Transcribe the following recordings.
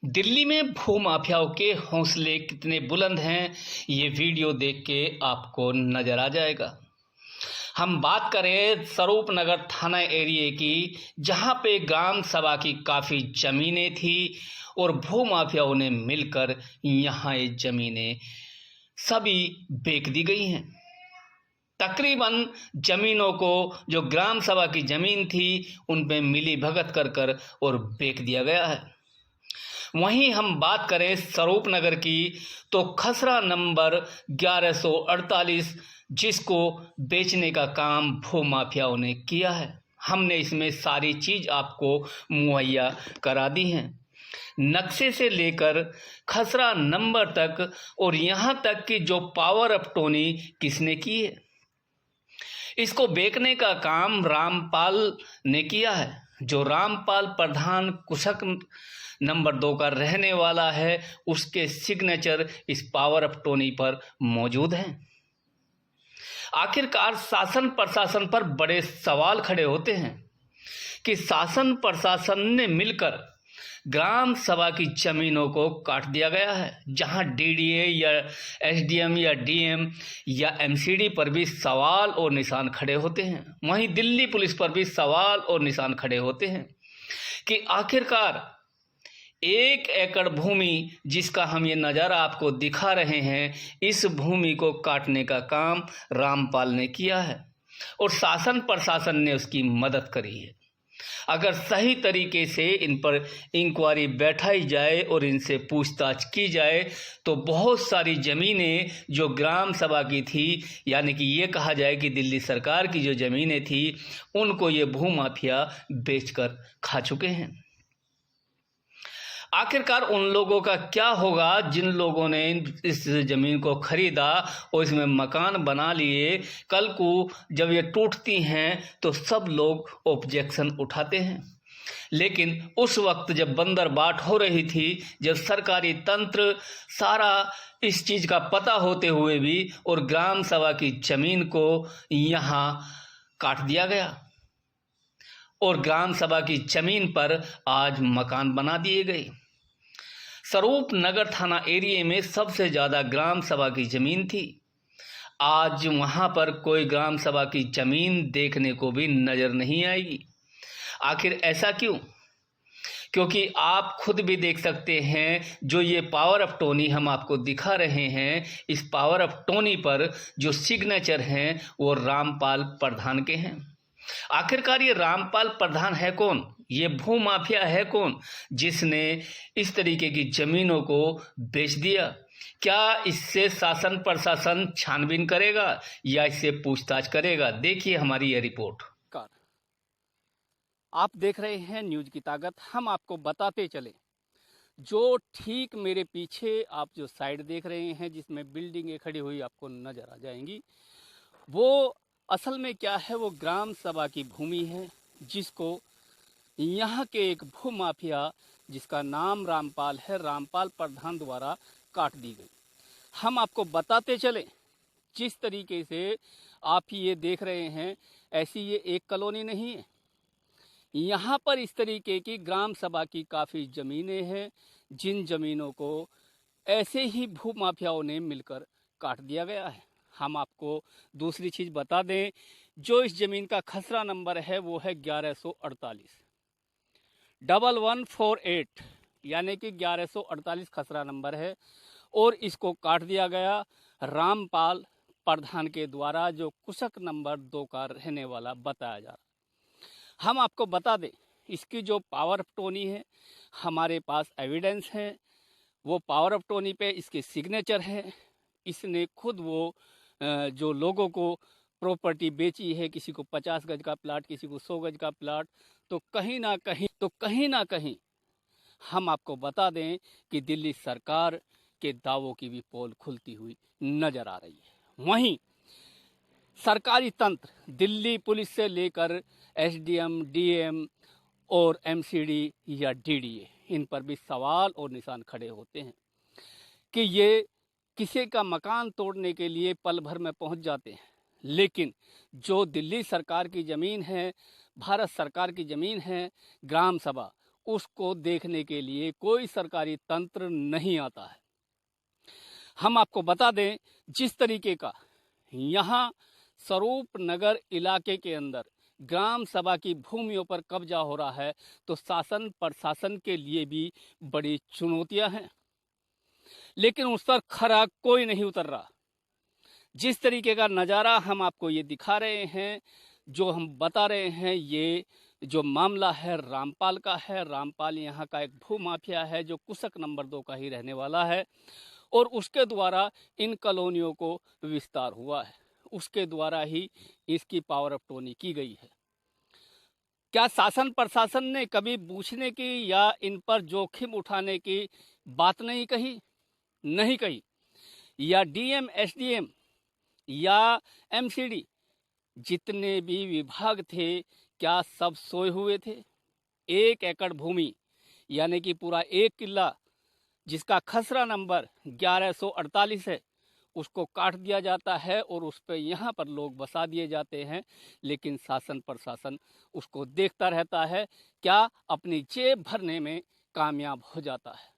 दिल्ली में भूमाफियाओं के हौसले कितने बुलंद हैं, ये वीडियो देख के आपको नजर आ जाएगा। हम बात करें स्वरूप नगर थाना एरिया की, जहां पे ग्राम सभा की काफ़ी ज़मीनें थी और भूमाफियाओं ने मिलकर यहाँ ये ज़मीनें सभी बेच दी गई हैं। तकरीबन ज़मीनों को, जो ग्राम सभा की ज़मीन थी, उन पे मिली भगत कर कर और बेच दिया गया है। वहीं हम बात करें स्वरूप नगर की, तो खसरा नंबर 1148, जिसको बेचने का काम भूमाफियाओं ने किया है। हमने इसमें सारी चीज़ आपको मुहैया करा दी हैं, नक्शे से लेकर खसरा नंबर तक, और यहाँ तक कि जो पावर ऑफ टर्नी किसने की है, इसको बेचने का काम रामपाल ने किया है। जो रामपाल प्रधान कुशक नंबर 2 का रहने वाला है, उसके सिग्नेचर इस पावर ऑफ टर्नी पर मौजूद हैं। आखिरकार शासन प्रशासन पर बड़े सवाल खड़े होते हैं कि शासन प्रशासन ने मिलकर ग्राम सभा की जमीनों को काट दिया गया है, जहां डीडीए या एसडीएम या डीएम या एमसीडी पर भी सवाल और निशान खड़े होते हैं। वहीं दिल्ली पुलिस पर भी सवाल और निशान खड़े होते हैं कि आखिरकार 1 एकड़ भूमि, जिसका हम ये नज़ारा आपको दिखा रहे हैं, इस भूमि को काटने का काम रामपाल ने किया है और शासन प्रशासन ने उसकी मदद करी है। अगर सही तरीके से इन पर इंक्वायरी बैठाई जाए और इनसे पूछताछ की जाए, तो बहुत सारी ज़मीनें जो ग्राम सभा की थी, यानी कि ये कहा जाए कि दिल्ली सरकार की जो ज़मीनें थी, उनको ये भूमाफिया बेचकर खा चुके हैं। आखिरकार उन लोगों का क्या होगा जिन लोगों ने इस ज़मीन को खरीदा और इसमें मकान बना लिए? कल को जब ये टूटती हैं तो सब लोग ऑब्जेक्शन उठाते हैं, लेकिन उस वक्त जब बंदर बाट हो रही थी, जब सरकारी तंत्र सारा इस चीज़ का पता होते हुए भी और ग्राम सभा की ज़मीन को यहाँ काट दिया गया और ग्राम सभा की ज़मीन पर आज मकान बना दिए गए। स्वरूप नगर थाना एरिया में सबसे ज़्यादा ग्राम सभा की ज़मीन थी, आज वहाँ पर कोई ग्राम सभा की ज़मीन देखने को भी नज़र नहीं आएगी। आखिर ऐसा क्यों? क्योंकि आप खुद भी देख सकते हैं, जो ये पावर ऑफ टर्नी हम आपको दिखा रहे हैं, इस पावर ऑफ टर्नी पर जो सिग्नेचर हैं वो रामपाल प्रधान के हैं। आखिरकार ये रामपाल प्रधान है कौन? ये भूमाफिया है कौन जिसने इस तरीके की जमीनों को बेच दिया? क्या इससे शासन प्रशासन छानबीन करेगा या इससे पूछताछ करेगा? देखिए हमारी ये रिपोर्ट। आप देख रहे हैं न्यूज़ की ताकत। हम आपको बताते चले, जो ठीक मेरे पीछे आप जो साइड देख रहे हैं, जिसमें बिल्डिंगें खड़ी हुई आपको नज़र आ जाएंगी, वो असल में क्या है, वो ग्राम सभा की भूमि है, जिसको यहाँ के एक भूमाफिया, जिसका नाम रामपाल है, रामपाल प्रधान द्वारा काट दी गई। हम आपको बताते चले, जिस तरीके से आप ये देख रहे हैं, ऐसी ये एक कॉलोनी नहीं है। यहाँ पर इस तरीके की ग्राम सभा की काफ़ी ज़मीनें हैं, जिन ज़मीनों को ऐसे ही भूमाफियाओं ने मिलकर काट दिया गया है। हम आपको दूसरी चीज़ बता दें, जो इस ज़मीन का खसरा नंबर है वो है 1148 1148, यानी कि 1148 खसरा नंबर है, और इसको काट दिया गया रामपाल प्रधान के द्वारा, जो कुशक नंबर 2 का रहने वाला बताया जा रहा। हम आपको बता दें, इसकी जो पावर ऑफ टर्नी है, हमारे पास एविडेंस है, वो पावर ऑफ टर्नी पे इसके सिग्नेचर है। इसने खुद वो जो लोगों को प्रॉपर्टी बेची है, किसी को 50 गज का प्लाट, किसी को 100 गज का प्लाट, तो कहीं ना कहीं हम आपको बता दें कि दिल्ली सरकार के दावों की भी पोल खुलती हुई नजर आ रही है। वहीं सरकारी तंत्र दिल्ली पुलिस से लेकर एसडीएम, डीएम और एमसीडी या डीडीए, इन पर भी सवाल और निशान खड़े होते हैं कि ये किसी का मकान तोड़ने के लिए पल भर में पहुंच जाते हैं, लेकिन जो दिल्ली सरकार की ज़मीन है, भारत सरकार की ज़मीन है, ग्राम सभा, उसको देखने के लिए कोई सरकारी तंत्र नहीं आता है। हम आपको बता दें, जिस तरीके का यहाँ स्वरूप नगर इलाके के अंदर ग्राम सभा की भूमियों पर कब्जा हो रहा है, तो शासन प्रशासन के लिए भी बड़ी चुनौतियां हैं, लेकिन उस पर खरा कोई नहीं उतर रहा। जिस तरीके का नज़ारा हम आपको ये दिखा रहे हैं, जो हम बता रहे हैं, ये जो मामला है रामपाल का है। रामपाल यहाँ का एक भू माफिया है जो कुशक नंबर 2 का ही रहने वाला है, और उसके द्वारा इन कॉलोनियों को विस्तार हुआ है, उसके द्वारा ही इसकी पावर ऑफ टर्नी की गई है। क्या शासन प्रशासन ने कभी पूछने की या इन पर जोखिम उठाने की बात नहीं कही? नहीं कही। या डीएम, एसडीएम या एमसीडी, जितने भी विभाग थे, क्या सब सोए हुए थे? 1 एकड़ भूमि यानी कि पूरा 1 किला, जिसका खसरा नंबर 1148 है, उसको काट दिया जाता है और उस पर यहाँ पर लोग बसा दिए जाते हैं, लेकिन शासन प्रशासन उसको देखता रहता है, क्या अपनी जेब भरने में कामयाब हो जाता है।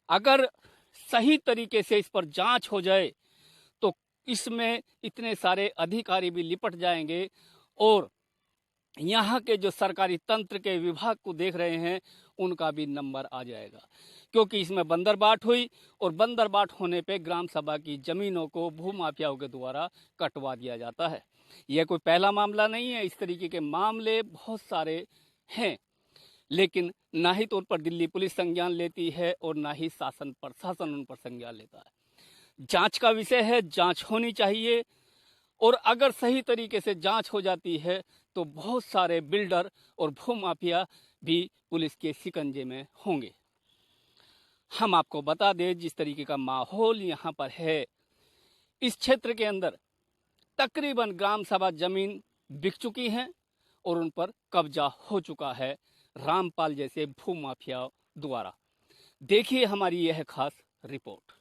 अगर सही तरीके से इस पर जांच हो जाए तो इसमें इतने सारे अधिकारी भी लिपट जाएंगे, और यहाँ के जो सरकारी तंत्र के विभाग को देख रहे हैं उनका भी नंबर आ जाएगा, क्योंकि इसमें बंदरबाट हुई, और बंदरबाट होने पे ग्राम सभा की जमीनों को भूमाफियाओं के द्वारा कटवा दिया जाता है। यह कोई पहला मामला नहीं है, इस तरीके के मामले बहुत सारे हैं, लेकिन ना ही तो उन पर दिल्ली पुलिस संज्ञान लेती है और ना ही शासन प्रशासन उन पर संज्ञान लेता है। जांच का विषय है, जांच होनी चाहिए, और अगर सही तरीके से जांच हो जाती है तो बहुत सारे बिल्डर और भूमाफिया भी पुलिस के शिकंजे में होंगे। हम आपको बता दें, जिस तरीके का माहौल यहाँ पर है, इस क्षेत्र के अंदर तकरीबन ग्राम सभा जमीन बिक चुकी हैं और उन पर कब्जा हो चुका है रामपाल जैसे भूमाफिया द्वारा। देखिए हमारी यह खास रिपोर्ट।